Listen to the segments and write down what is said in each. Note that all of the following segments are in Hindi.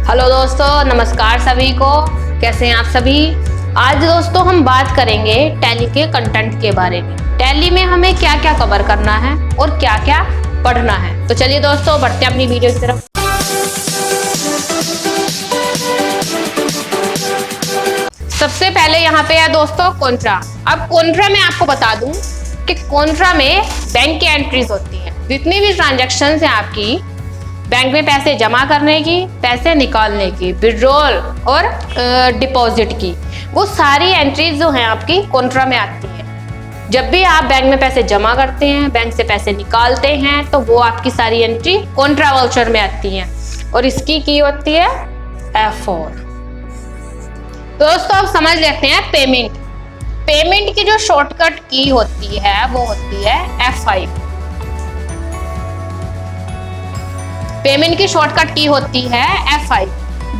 हेलो दोस्तों, नमस्कार सभी को। कैसे हैं आप सभी। आज दोस्तों हम बात करेंगे टैली के कंटेंट के बारे में। टैली में हमें क्या क्या कवर करना है और क्या क्या पढ़ना है। तो चलिए दोस्तों बढ़ते हैं अपनी वीडियो की तरफ। सबसे पहले यहाँ पे है दोस्तों कॉन्ट्रा। अब कॉन्ट्रा में आपको बता दूं कि कॉन्ट्रा में बैंक की एंट्रीज होती है। जितनी भी ट्रांजैक्शंस हैं आपकी बैंक में पैसे जमा करने की, पैसे निकालने की, विड्रॉल और डिपॉजिट की, वो सारी एंट्रीज जो हैं आपकी कॉन्ट्रा में आती हैं। जब भी आप बैंक में पैसे जमा करते हैं, बैंक से पैसे निकालते हैं, तो वो आपकी सारी एंट्री कॉन्ट्रा वाउचर में आती हैं और इसकी की होती है F4। दोस्तों अब समझ लेते हैं पेमेंट। पेमेंट की जो शॉर्टकट की होती है वो होती है F5। पेमेंट की शॉर्टकट की होती है F5।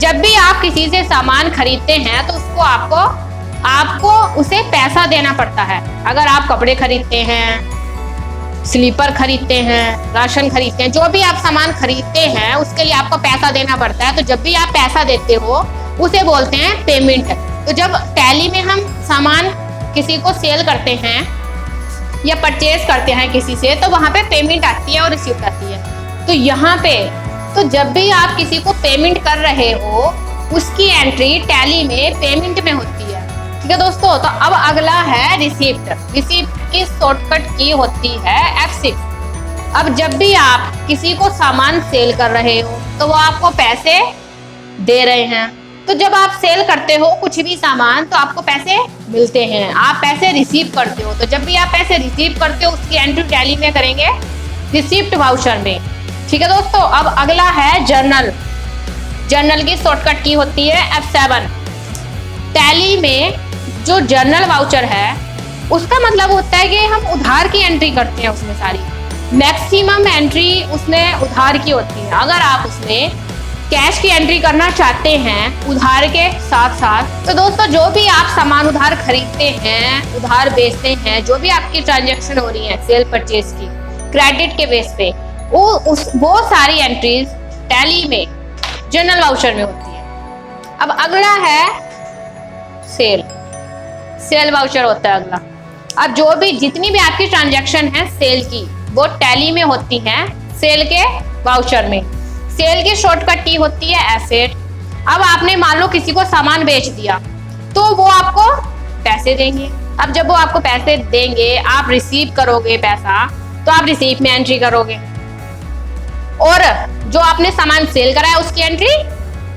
जब भी आप किसी से सामान खरीदते हैं तो उसको आपको उसे पैसा देना पड़ता है। अगर आप कपड़े खरीदते हैं, स्लीपर खरीदते हैं, राशन खरीदते हैं, जो भी आप सामान खरीदते हैं उसके लिए आपको पैसा देना पड़ता है। तो जब भी आप पैसा देते हो उसे बोलते हैं पेमेंट। तो जब टैली में हम सामान किसी को सेल करते हैं या परचेज करते हैं किसी से, तो वहां पे पेमेंट आती है और रिसीप्ट आती है। तो यहाँ पे तो जब भी आप किसी को पेमेंट कर रहे हो उसकी एंट्री टैली में पेमेंट में होती है। ठीक है दोस्तों। तो अब अगला है रिसीप्ट। रिसीप्ट की शॉर्टकट की होती है F6। अब जब भी आप किसी को सामान सेल कर रहे हो तो वो आपको पैसे दे रहे हैं। तो जब आप सेल करते हो कुछ भी सामान तो आपको पैसे मिलते हैं, आप पैसे रिसीव करते हो। तो जब भी आप पैसे रिसीव करते हो उसकी एंट्री टैली में करेंगे रिसीप्ट वाउचर में। ठीक है दोस्तों। अब अगला है जर्नल। जर्नल की शॉर्टकट की होती है F7। टैली में जो जर्नल वाउचर है उसका मतलब होता है कि हम उधार की एंट्री करते हैं। उसमें सारी मैक्सिमम एंट्री उसमें उधार की होती है। अगर आप उसमें कैश की एंट्री करना चाहते हैं उधार के साथ साथ, तो दोस्तों जो भी आप सामान उधार खरीदते हैं, उधार बेचते हैं, जो भी आपकी ट्रांजैक्शन हो रही है सेल परचेज की क्रेडिट के बेस पे, वो सारी एंट्रीज टैली में जर्नल वाउचर में होती है। अब अगला है सेल वाउचर होता है अगला। अब जो भी जितनी भी आपकी ट्रांजैक्शन है सेल की वो टैली में होती हैं सेल के वाउचर में। सेल की शॉर्टकट की होती है F8। अब आपने मान लो किसी को सामान बेच दिया तो वो आपको पैसे देंगे। अब जब वो आपको पैसे देंगे आप रिसीव करोगे पैसा, तो आप रिसीव में एंट्री करोगे और जो आपने सामान सेल करा है उसकी एंट्री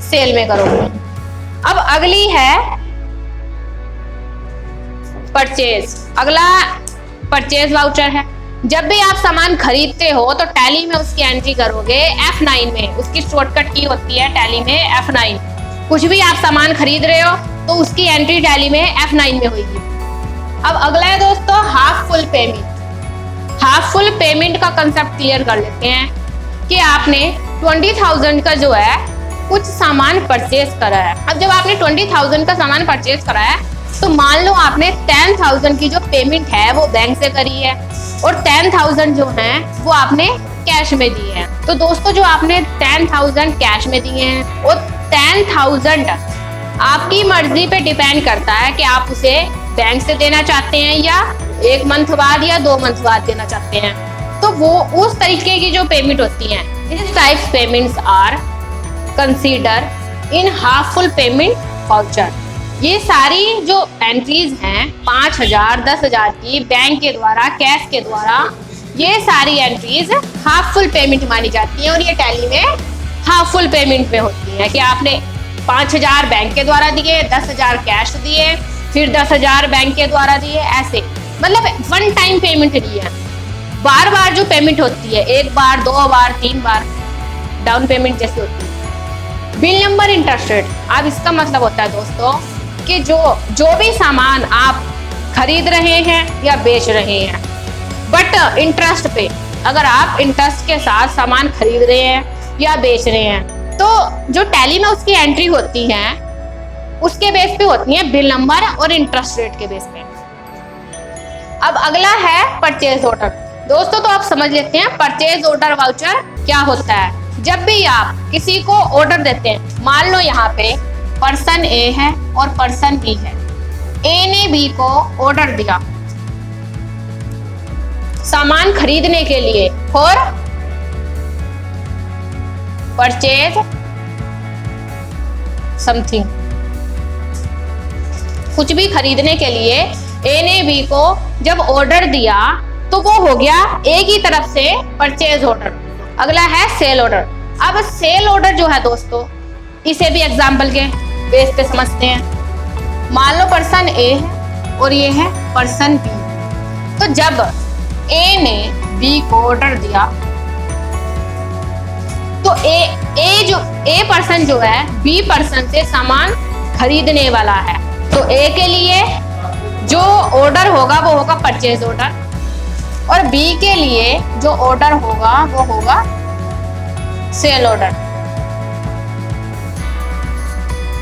सेल में करोगे। अब अगली है परचेज। अगला परचेज वाउचर है। जब भी आप सामान खरीदते हो तो टैली में उसकी एंट्री करोगे F9 में। उसकी शॉर्टकट की होती है टैली में F9। कुछ भी आप सामान खरीद रहे हो तो उसकी एंट्री टैली में F9 में होगी। अब अगला है दोस्तों half full payment. Half full payment का कंसेप्ट क्लियर कर लेते हैं कि आपने 20,000 का जो है कुछ सामान परचेज करा है। अब जब आपने 20,000 का सामान परचेज करा है तो मान लो आपने 10,000 की जो पेमेंट है वो बैंक से करी है और 10,000 जो है वो आपने कैश में दी है। तो दोस्तों जो आपने 10,000 कैश में दिए हैं और 10,000 आपकी मर्जी पे डिपेंड करता है कि आप उसे बैंक से देना चाहते हैं या 1 मंथ बाद या 2 मंथ बाद देना चाहते हैं। तो वो उस तरीके की जो पेमेंट होती हैं, this types payments are consider in half full payment voucher. ये सारी जो एंट्रीज हैं 5,000 10,000 की बैंक के द्वारा, कैश के द्वारा, ये सारी एंट्रीज हाफ फुल पेमेंट मानी जाती हैं और ये टैली में हाफ फुल पेमेंट में होती है कि आपने 5,000 बैंक के द्वारा दिए, 10,000 कैश दिए, फिर 10,000 बैंक के द्वारा दिए, ऐसे मतलब वन टाइम पेमेंट दी है। बार बार जो पेमेंट होती है 1 बार 2 बार 3 बार डाउन पेमेंट जैसे होती है। Bill number interest rate. अब इसका मतलब होता है दोस्तों कि जो भी सामान आप खरीद रहे हैं या बेच रहे हैं बट इंटरेस्ट पे, अगर आप इंटरेस्ट के साथ सामान खरीद रहे हैं या बेच रहे हैं तो जो टैली में उसकी एंट्री होती है उसके बेस पे होती है बिल नंबर और इंटरेस्ट रेट के बेस पे। अब अगला है परचेज ऑर्डर। दोस्तों तो आप समझ लेते हैं परचेज ऑर्डर वाउचर क्या होता है। जब भी आप किसी को ऑर्डर देते हैं, मान लो यहाँ पे पर्सन ए है और पर्सन बी है। ए ने बी को ऑर्डर दिया सामान खरीदने के लिए फॉर परचेज समथिंग, कुछ भी खरीदने के लिए ए ने बी को जब ऑर्डर दिया तो वो हो गया ए की तरफ से परचेज ऑर्डर। अगला है सेल ऑर्डर। अब सेल ऑर्डर जो है दोस्तों, इसे भी एग्जाम्पल के बेस पे समझते हैं। मान लो पर्सन ए है और ये है पर्सन बी। तो जब ए ने बी को ऑर्डर दिया तो ए पर्सन जो है बी पर्सन से सामान खरीदने वाला है। तो ए के लिए जो ऑर्डर होगा वो होगा परचेज ऑर्डर, और बी के लिए जो ऑर्डर होगा वो होगा सेल ऑर्डर।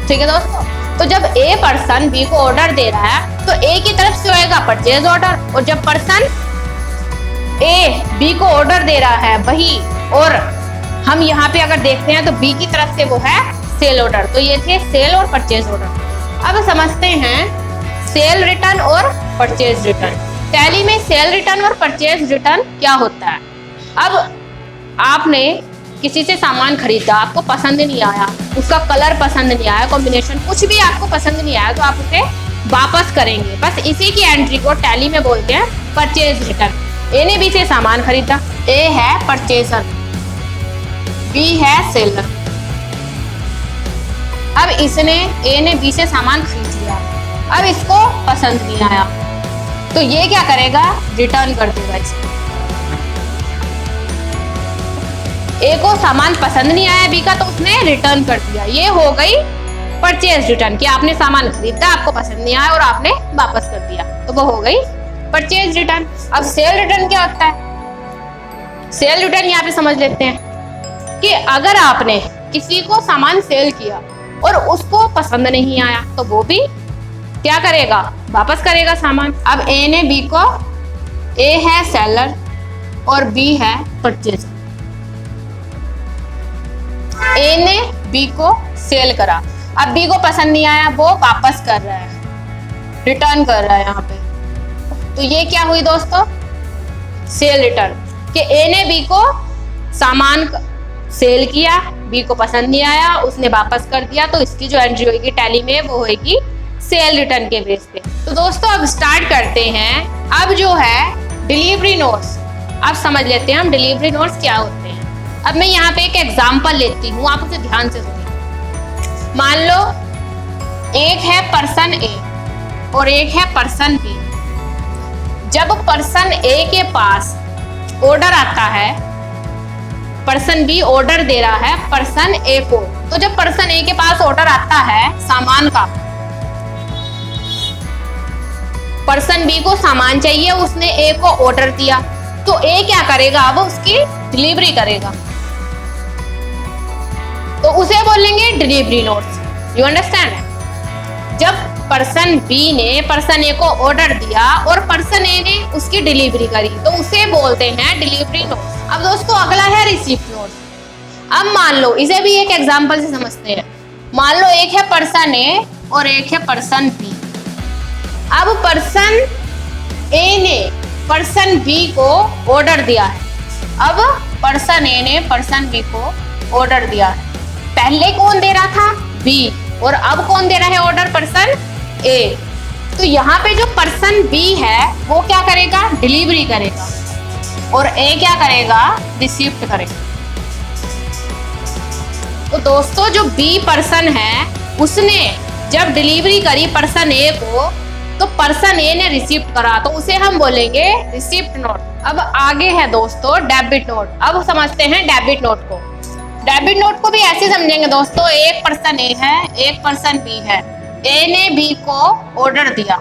ठीक है दोस्तों। तो जब ए पर्सन बी को ऑर्डर दे रहा है तो ए की तरफ से होएगा परचेज ऑर्डर, और जब पर्सन ए बी को ऑर्डर दे रहा है वही, और हम यहाँ पे अगर देखते हैं तो बी की तरफ से वो है सेल ऑर्डर। तो ये थे सेल और परचेज ऑर्डर। अब समझते हैं सेल रिटर्न और परचेज रिटर्न। टैली में सेल रिटर्न और परचेज रिटर्न क्या होता है? अब आपने किसी से सामान खरीदा, आपको पसंद नहीं आया, उसका कलर पसंद नहीं आया, कॉम्बिनेशन कुछ भी आपको पसंद नहीं आया, तो आप उसे वापस करेंगे। बस इसी की एंट्री को टैली में बोलते हैं परचेज रिटर्न। ए ने बी से सामान खरीदा, ए है परचेजर, बी है सेलर। अब इसने ए ने बी से सामान खरीद लिया, अब इसको पसंद नहीं आया तो ये क्या करेगा? रिटर्न कर देगा इसको। ए को सामान पसंद नहीं आया बी का तो उसने रिटर्न कर दिया। ये हो गई परचेज रिटर्न कि आपने सामान खरीदा, आपको पसंद नहीं आया और आपने वापस कर दिया, तो वो हो गई परचेज रिटर्न। अब सेल रिटर्न क्या होता है? सेल रिटर्न यहाँ पे समझ लेते हैं कि अगर आपने किसी को सामान सेल किया और उसको पसंद नहीं आया तो वो भी क्या करेगा? वापस करेगा सामान। अब ए ने बी को, ए है सेलर और बी है परचेजर। ए ने बी को सेल करा, अब बी को पसंद नहीं आया, वो वापस कर रहा है, रिटर्न कर रहा है यहाँ पे। तो ये क्या हुई दोस्तों? Cell return. कि ए ने बी को सामान सेल किया, बी को पसंद नहीं आया, उसने वापस कर दिया, तो इसकी जो एंट्री होगी टैली में वो होगी सेल रिटर्न के बेस पे। तो दोस्तों अब स्टार्ट करते हैं। अब जो है डिलीवरी नोट्स, अब समझ लेते हैं हम डिलीवरी नोट्स क्या होते हैं। अब मैं यहाँ पे एक एग्जांपल लेती हूँ, आप उसे ध्यान से सुनिए। मान लो एक है पर्सन ए और एक है पर्सन बी। जब पर्सन ए के पास ऑर्डर आता है, पर्सन बी ऑर्डर दे रहा है पर्सन ए को, तो जब पर्सन ए के पास ऑर्डर आता है सामान का, पर्सन बी को सामान चाहिए, उसने ए को ऑर्डर दिया, तो ए क्या करेगा? अब उसकी डिलीवरी करेगा, तो उसे बोलेंगे डिलीवरी नोट्स। You understand? जब पर्सन बी ने पर्सन ए को ऑर्डर दिया और पर्सन ए ने उसकी डिलीवरी करी तो उसे बोलते हैं डिलीवरी नोट्स। अब दोस्तों अगला है रिसीप्ट नोट्स। अब मान लो, इसे भी एक एग्जांपल से समझते हैं। मान लो एक है पर्सन ए और एक है पर्सन बी। अब पर्सन ए ने पर्सन बी को ऑर्डर दिया है, अब पर्सन ए ने पर्सन बी को ऑर्डर दिया है। पहले कौन दे रहा था? बी, और अब कौन दे रहा है ऑर्डर? पर्सन ए। तो यहाँ पे जो पर्सन बी है वो क्या करेगा? डिलीवरी करेगा, और ए क्या करेगा? रिसीप्ट करेगा। तो दोस्तों जो बी पर्सन है उसने जब डिलीवरी करी पर्सन ए को, तो पर्सन ए ने रिसीप्ट करा, तो उसे हम बोलेंगे रिसीप्ट नोट। अब आगे है दोस्तों डेबिट नोट। अब समझते हैं डेबिट नोट को। डेबिट नोट को भी ऐसे समझेंगे दोस्तों, एक पर्सन ए है, एक पर्सन बी है। ए ने बी को ऑर्डर दिया,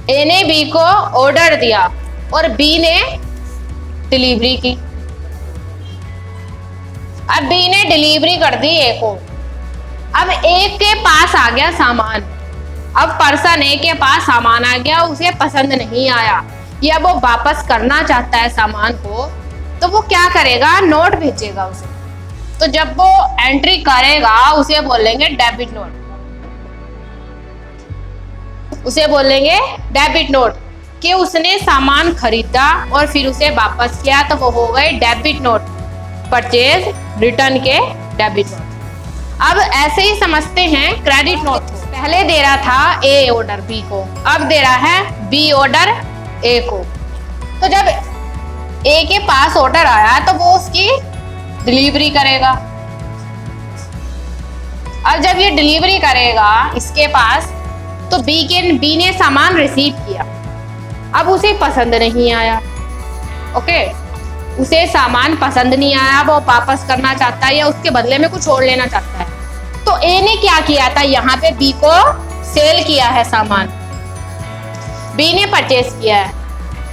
ए ने बी को ऑर्डर दिया और बी ने डिलीवरी की। अब बी ने डिलीवरी कर दी ए को। अब ए के पास आ गया सामान, अब पर्सन ए के पास सामान आ गया, उसे पसंद नहीं आया या वो वापस करना चाहता है सामान को, तो वो क्या करेगा, नोट भेजेगा उसे। तो जब वो एंट्री करेगा उसे बोलेंगे डेबिट नोट, उसे बोलेंगे डेबिट नोट कि उसने सामान खरीदा और फिर उसे वापस किया, तो वो हो गए डेबिट नोट, परचेज रिटर्न के डेबिट नोट। अब ऐसे ही समझते हैं क्रेडिट नोट को। पहले दे रहा था ए ऑर्डर बी को, अब दे रहा है बी ऑर्डर ए को। तो जब ए के पास ऑर्डर आया तो वो उसकी डिलीवरी करेगा। अब जब ये डिलीवरी करेगा इसके पास, तो बी ने सामान रिसीव किया, अब उसे पसंद नहीं आया। ओके, उसे सामान पसंद नहीं आया, वो वापस करना चाहता है या उसके बदले में कुछ और लेना चाहता है। तो ए ने क्या किया था, यहाँ पे बी को सेल किया है सामान, बी ने परचेज किया है।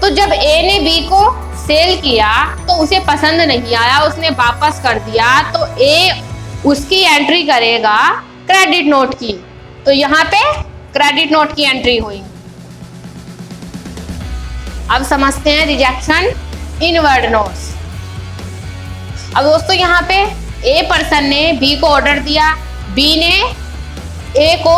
तो जब ए ने बी को सेल किया तो उसे पसंद नहीं आया, उसने वापस कर दिया, तो ए उसकी एंट्री करेगा क्रेडिट नोट की। तो यहाँ पे क्रेडिट नोट की एंट्री हुई। अब समझते हैं रिजेक्शन इनवर्ड नोट्स। अब दोस्तों यहाँ पे ए पर्सन ने बी को ऑर्डर दिया, बी ने ए को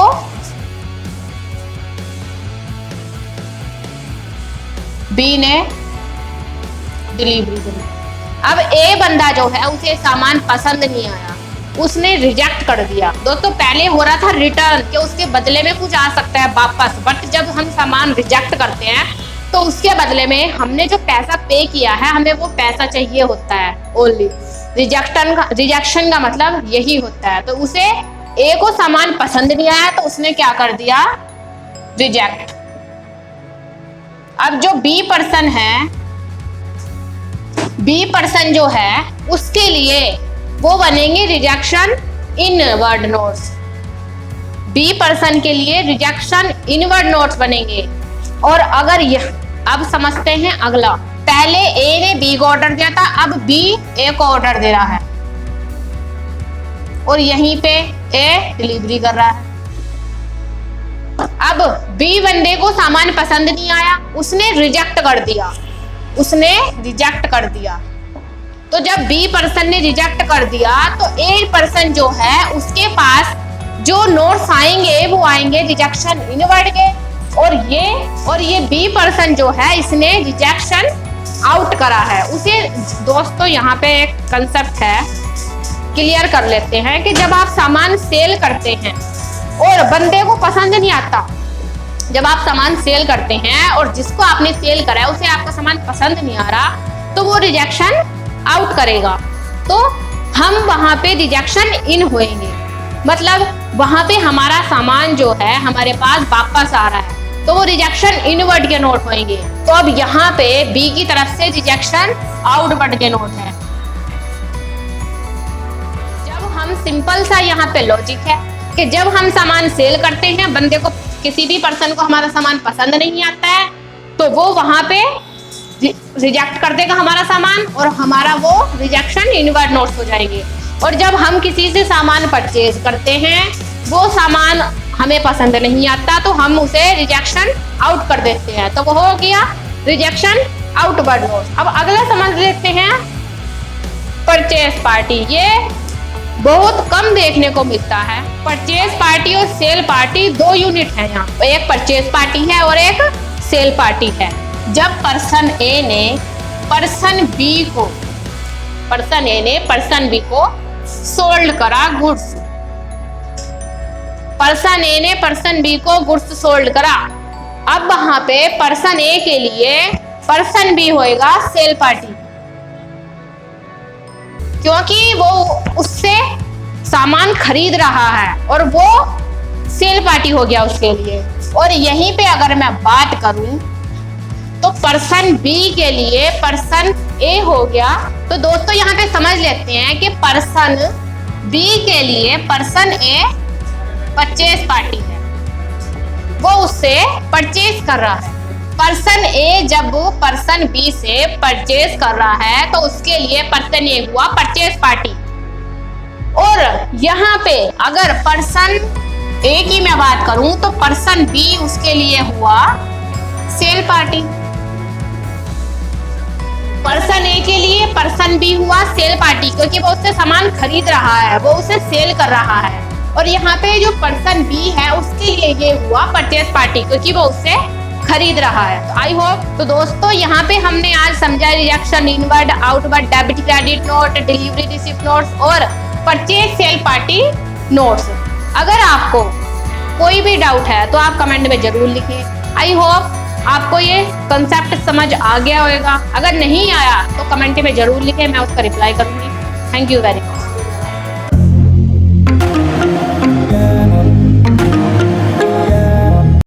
डिलीवरी दी। अब ए बंदा जो है उसे सामान पसंद नहीं आया, उसने रिजेक्ट कर दिया। दोस्तों पहले हो रहा था रिटर्न कि उसके बदले में कुछ आ सकता है वापस, बट जब हम सामान रिजेक्ट करते हैं तो उसके बदले में हमने जो पैसा पे किया है हमें वो पैसा चाहिए होता है ओनली। रिजेक्शन का मतलब यही होता है। तो उसे ए को सामान पसंद नहीं आया तो उसने क्या कर दिया, रिजेक्ट। अब जो बी पर्सन जो है उसके लिए वो बनेंगे rejection inward notes. B person के लिए रिजेक्शन इनवर्ड नोट्स बनेंगे। और अगर यह, अब समझते हैं अगला, पहले ए ने बी को ऑर्डर दिया था, अब बी ए को ऑर्डर दे रहा है और यहीं पे ए डिलीवरी कर रहा है। अब बी बंदे को सामान पसंद नहीं आया, उसने रिजेक्ट कर दिया। तो जब बी पर्सन ने रिजेक्ट कर दिया तो ए पर्सन जो है उसके पास जो नोट्स आएंगे वो आएंगे रिजेक्शन इनवर्ड के। और ये बी पर्सन जो है इसने रिजेक्शन आउट करा है उसे। दोस्तों यहाँ पे एक कंसेप्ट है, क्लियर कर लेते हैं कि जब आप सामान सेल करते हैं और बंदे को पसंद नहीं आता, जब आप सामान सेल करते हैं और जिसको आपने सेल करा है उसे आपका सामान पसंद नहीं आ रहा, तो वो रिजेक्शन आउट करेगा। तो हम वहां पे रिजेक्शन इन होएंगे, मतलब वहां पे हमारा सामान जो है हमारे पास वापस आ रहा है, तो वो रिजेक्शन इनवर्ड के नोट होंगे। तो अब यहाँ पे बी की तरफ से रिजेक्शन आउटवर्ड के नोट है। जब हम सिंपल सा यहाँ पे लॉजिक है कि जब हम सामान सेल करते हैं, बंदे को किसी भी पर्सन को हमारा सामान पसंद नहीं आता है, तो वो वहां पे रिजेक्ट कर देगा हमारा सामान और हमारा वो रिजेक्शन इनवर्ड नोट्स हो जाएंगे। और जब हम किसी से सामान परचेज करते हैं, वो सामान हमें पसंद नहीं आता तो हम उसे रिजेक्शन आउट कर देते हैं, तो वो हो गया रिजेक्शन आउटवर्ड नोट्स। अब अगला समझ लेते हैं परचेज पार्टी। ये बहुत कम देखने को मिलता है। परचेज पार्टी और सेल पार्टी दो यूनिट है यहाँ, एक परचेज पार्टी है और एक सेल पार्टी है। जब पर्सन ए ने पर्सन बी को सोल्ड करा गुड्स, पर्सन ए ने पर्सन बी को गुड्स सोल्ड करा, अब वहां पे पर्सन ए के लिए पर्सन बी होएगा सेल पार्टी, क्योंकि वो उससे सामान खरीद रहा है और वो सेल पार्टी हो गया उसके लिए। और यहीं पे अगर मैं बात करूं तो पर्सन बी के लिए पर्सन ए हो गया। तो दोस्तों यहाँ पे समझ लेते हैं कि पर्सन बी के लिए पर्सन ए परचेज पार्टी है, वो उससे परचेज कर रहा है। पर्सन ए जब वो पर्सन बी से परचेज कर रहा है तो उसके लिए पर्सन ए हुआ परचेज पार्टी। और यहाँ पे अगर पर्सन ए की मैं बात करूं तो पर्सन बी उसके लिए हुआ सेल पार्टी। पर्सन ए के लिए पर्सन बी हुआ सेल पार्टी, क्योंकि वो उससे सामान खरीद रहा है, वो उसे सेल कर रहा है। और यहाँ पे जो पर्सन बी है उसके लिए ये हुआ परचेज पार्टी, क्योंकि वो उससे खरीद रहा है। तो आई होप तो दोस्तों यहाँ पे हमने आज समझा rejection, inward, outward, debit credit note, delivery receipt notes और परचेज सेल पार्टी नोट्स। अगर आपको कोई भी डाउट है तो आप कमेंट में जरूर लिखें। आई होप आपको ये कंसेप्ट समझ आ गया होगा। अगर नहीं आया तो कमेंट में जरूर लिखें, मैं उसका रिप्लाई करूंगी। Thank you very much.